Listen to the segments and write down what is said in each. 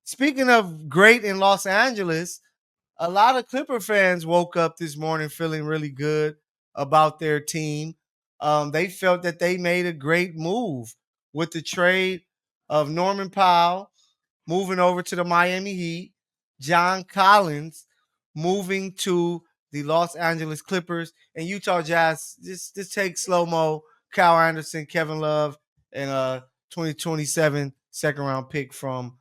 Speaking of great in Los Angeles, a lot of Clipper fans woke up this morning feeling really good about their team. They felt that they made a great move with the trade of Norman Powell moving over to the Miami Heat, John Collins moving to the Los Angeles Clippers, and Utah Jazz. Just take slow mo, Kyle Anderson, Kevin Love, and a 2027 second round pick from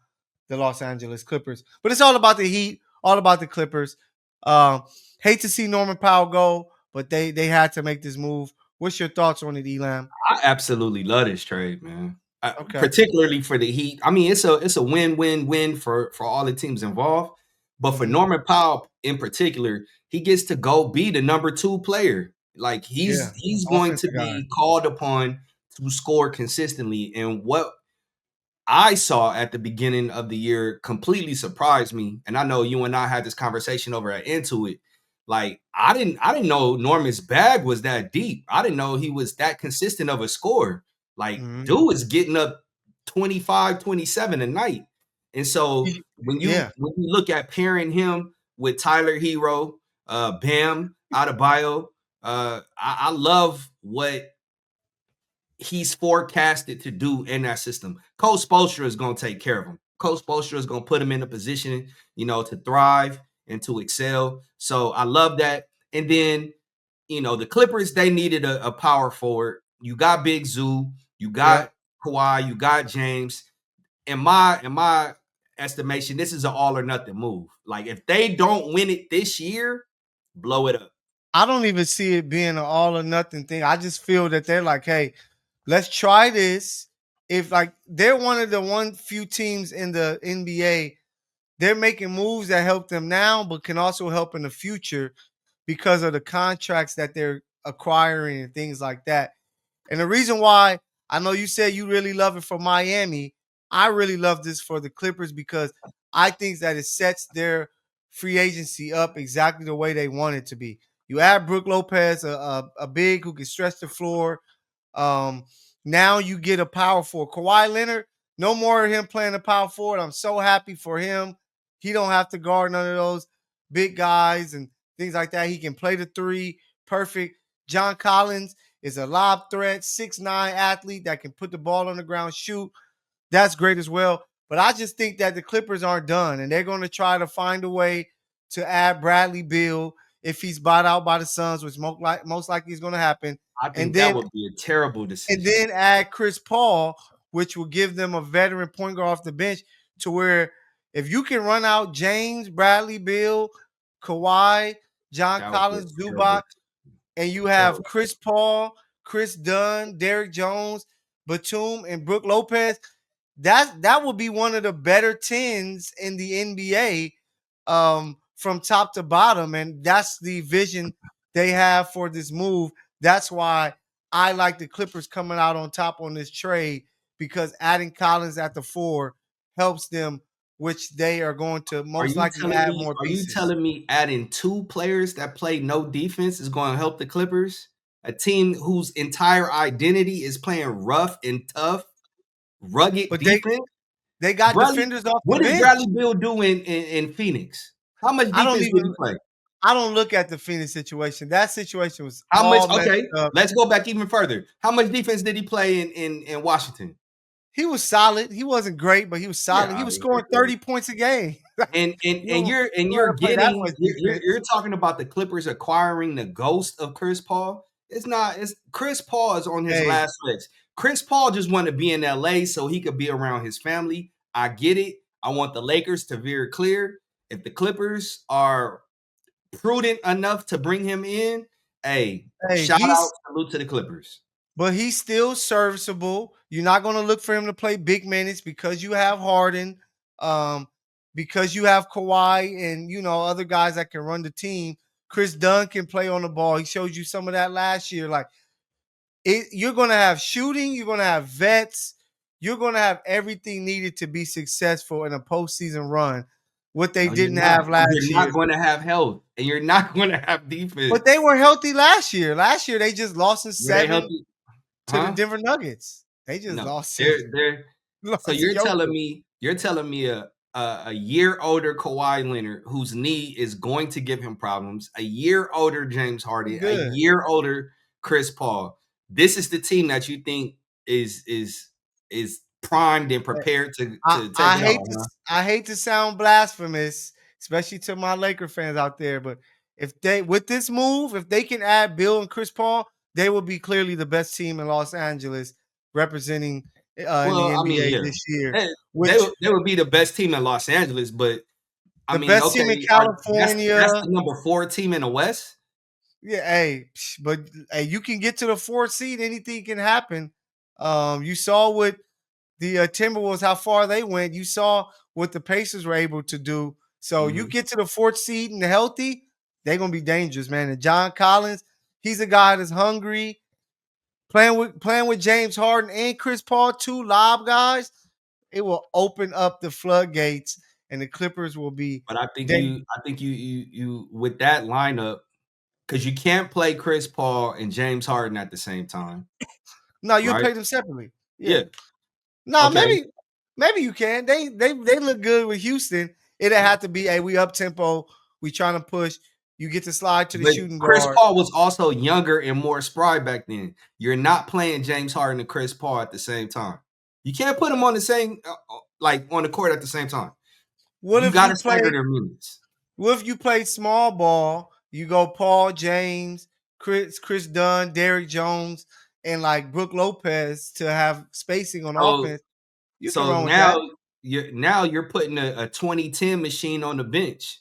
the Los Angeles Clippers. But it's all about the Heat, all about the Clippers. Um, Hate to see Norman Powell go, but they had to make this move. What's your thoughts on it, Elam? I absolutely love this trade, man. Okay. Particularly for the Heat. I mean, it's a win-win-win for all the teams involved. But for Mm-hmm. Norman Powell in particular, he gets to go be the number 2 player. Like Yeah. he's going to Offensive guy. be called upon to score consistently. And what I saw at the beginning of the year completely surprised me. And I know you and I had this conversation over at Intuit. Like I didn't know Norman's bag was that deep. I didn't know he was that consistent of a scorer. Like Mm-hmm. dude is getting up 25, 27 a night. And so Yeah. when you look at pairing him with Tyler Hero, Bam Adebayo, I love what he's forecasted to do in that system. Coach Spoelstra is going to take care of him. Coach Spoelstra is going to put him in a position, to thrive and to excel. So I love that. And then, the Clippers, they needed a power forward. You got Big Zoo, you Yeah. got Kawhi, you got James. In my estimation, this is an all or nothing move. Like if they don't win it this year, blow it up. I don't even see it being an all or nothing thing. I just feel that they're like, hey, let's try this. If like they're one of the one few teams in the NBA, they're making moves that help them now, but can also help in the future because of the contracts that they're acquiring and things like that. And the reason why I know you said you really love it for Miami, I really love this for the Clippers because I think that it sets their free agency up exactly the way they want it to be. You add Brook Lopez, a big who can stretch the floor. Um, Now you get a power forward. Kawhi Leonard, no more of him playing the power forward. I'm so happy for him. He don't have to guard none of those big guys and things like that. He can play the three perfect. John Collins is a lob threat, 6'9" athlete that can put the ball on the ground, shoot. That's great as well. But I just think that the Clippers aren't done, and they're going to try to find a way to add Bradley Beal if he's bought out by the Suns, which most likely is going to happen. I And think that then would be a terrible and decision. then add Chris Paul, which will give them a veteran point guard off the bench to where if you can run out James, Bradley, Bill, Kawhi, John That would be Collins, a terrible, Zubac, and you have terrible. Chris Paul, Chris Dunn, Derrick Jones, Batum, and Brook Lopez, that would be one of the better tens in the NBA from top to bottom. And that's the vision they have for this move. That's why I like the Clippers coming out on top on this trade because adding Collins at the 4 helps them, which they are going to Are most you likely telling add me? more Are you pieces. telling me adding 2 players that play no defense is going to help the Clippers? A team whose entire identity is playing rough and tough, rugged But they defense. they got Bradley, defenders off the what did bench. Bradley Bill do in Phoenix? How much I don't defense did even he play? I don't look at the Phoenix situation. That situation was How much? all messed Okay, up. let's go back even further. How much defense did he play in Washington? He was solid. He wasn't great, but he was solid. He Yeah, was scoring 30 points a game. and and you and don't, you're and you don't you're have to play that getting much you're defense. talking about the Clippers acquiring the ghost of Chris Paul. It's not. It's Chris Paul is on his Hey, last legs. Chris Paul just wanted to be in LA so he could be around his family. I get it. I want the Lakers to veer clear. If the Clippers are prudent enough to bring him in, hey, hey, shout out, salute to the Clippers. he's still serviceable. You're not going to look for him to play big minutes because you have Harden, um, because you have Kawhi and other guys that can run the team. Chris Dunn can play on the ball. He showed you some of that last year. Like you're going to have shooting. You're going to have vets. You're going to have everything needed to be successful in a postseason run. What they No, you're didn't not. have And last you're year. not going to have health, and you're not going to have But defense. they were healthy last year. Last year they just lost in Were they 7 healthy? to the Huh? Denver Nuggets. They just No, lost they're. So lost to you're telling Joker. me a year older Kawhi Leonard, whose knee is going to give him problems, a year older James Harden, a Good. year older Chris Paul. This is the team that you think is primed and prepared to take I it hate on, to huh? I hate to sound blasphemous, especially to my Laker fans out there, but if they with this move, if they can add Bill and Chris Paul, they will be clearly the best team in Los Angeles representing in the Well, I mean, NBA yeah, this year. they, Which they would be the best team in Los Angeles, but I the mean, best okay, team in that's California. the number 4 team in the West. Yeah, hey, but hey, you can get to the fourth seed, anything can happen. You saw what the Timberwolves, how far they went. You saw what the Pacers were able to do. So you Mhm. get to the fourth seed and healthy, they're gonna be dangerous, man. And John Collins, he's a guy that's hungry, playing with James Harden and Chris Paul, two lob guys. It will open up the floodgates, and the Clippers will be But dangerous. I think you with that lineup, because you can't play Chris Paul and James Harden at the same time, No, you'll right? play them separately. Yeah. Yeah. No, Okay. maybe you can. They look good with Houston. It'll have to be, hey, we up tempo, we trying to push. You get to slide to the But shooting Chris guard. Paul was also younger and more spry back then. You're not playing James Harden and Chris Paul at the same time. You can't put them on the same like on the court at the same time. What You if got you to stagger play? their minutes. What if you play small ball? You go Paul James, Chris Dunn, Derrick Jones, and like Brook Lopez to have spacing on So offense. You can so run with that. now you're putting a 2010 machine on the bench.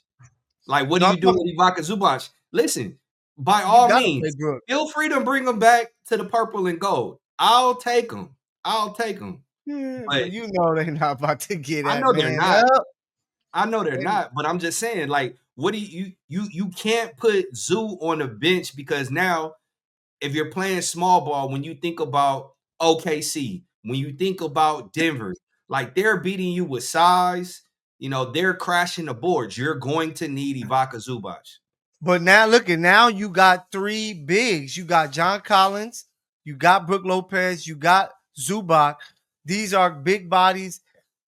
Like, what do No, I'm you do talking, with Ivica Zubac? Listen, by you all gotta play means, Brook. feel free to bring them back to the purple and gold. I'll take them. I'll take them. Yeah, But but you know they're not about to get I that know they're man not. up. I know they're They- not. But I'm just saying, like, what do you can't put Zoo on the bench because now if you're playing small ball, when you think about OKC, when you think about Denver, like they're beating you with size, they're crashing the boards. You're going to need Ivica Zubac. But now look at now you got three bigs. You got John Collins, you got Brook Lopez, you got Zubac. These are big bodies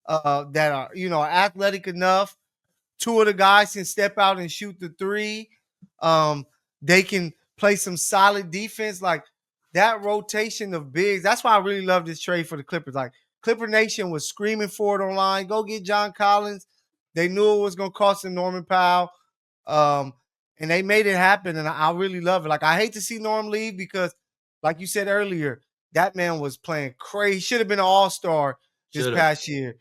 that are athletic enough. Two of the guys can step out and shoot the three. They can play some solid defense. Like that rotation of bigs. That's why I really love this trade for the Clippers. Like Clipper Nation was screaming for it online. Go get John Collins. They knew it was going to cost them Norman Powell. Um, and they made it happen. And I really love it. Like I hate to see Norm leave because, like you said earlier, that man was playing crazy. He should have been an all-star this Should have. past year.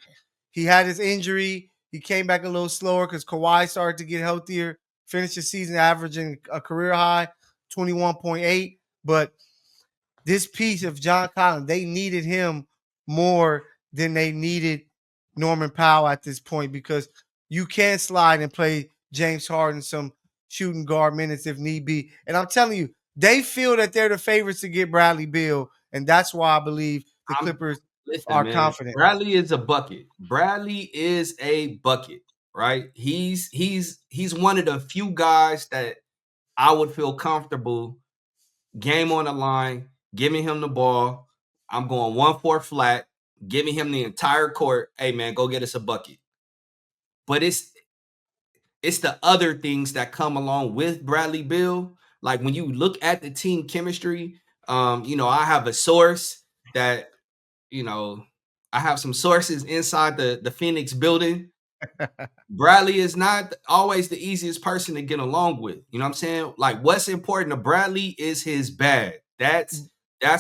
He had his injury. He came back a little slower because Kawhi started to get healthier. Finished the season averaging a career high 21.8. But this piece of John Collins, they needed him more than they needed Norman Powell at this point because you can slide and play James Harden some shooting guard minutes if need be. And I'm telling you, they feel that they're the favorites to get Bradley Beal, and that's why I believe the I'm Clippers Listen, are man. confident. Bradley is a bucket. Bradley is a bucket, right? He's one of the few guys that I would feel comfortable game on the line, giving him the ball. I'm going 1-4 flat, giving him the entire court. Hey man, go get us a bucket. But it's the other things that come along with Bradley Beal. Like when you look at the team chemistry, I have a source that, you know, I have some sources inside the Phoenix building. Bradley is not always the easiest person to get along with. You know what I'm saying? Like what's important to Bradley is his bag. That's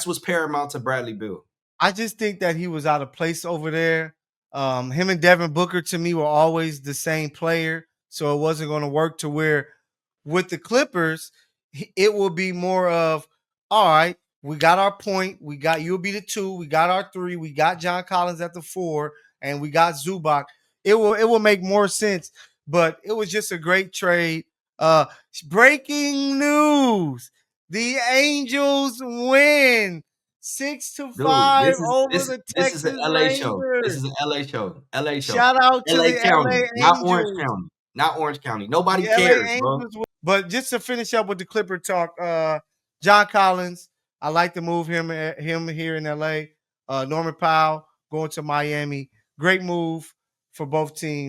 what's paramount to Bradley Beal. I just think that he was out of place over there. Him and Devin Booker to me were always the same player, so it wasn't going to work to where with the Clippers, it will be more of all right, we got our point, we got you'll be the two, we got our three, we got John Collins at the four, and we got Zubac. It will make more sense, but it was just a great trade. Uh Breaking news. The Angels win. 6 to Dude, 5 over the this is an Texas LA show. This is Rangers. an LA show. LA show. Shout out to LA the County, LA not Orange Angels. County. Not Orange County. Nobody The LA cares, bro. Angels. But just to finish up with the Clipper talk, John Collins, I like to move him here in LA. Norman Powell going to Miami. Great move for both teams.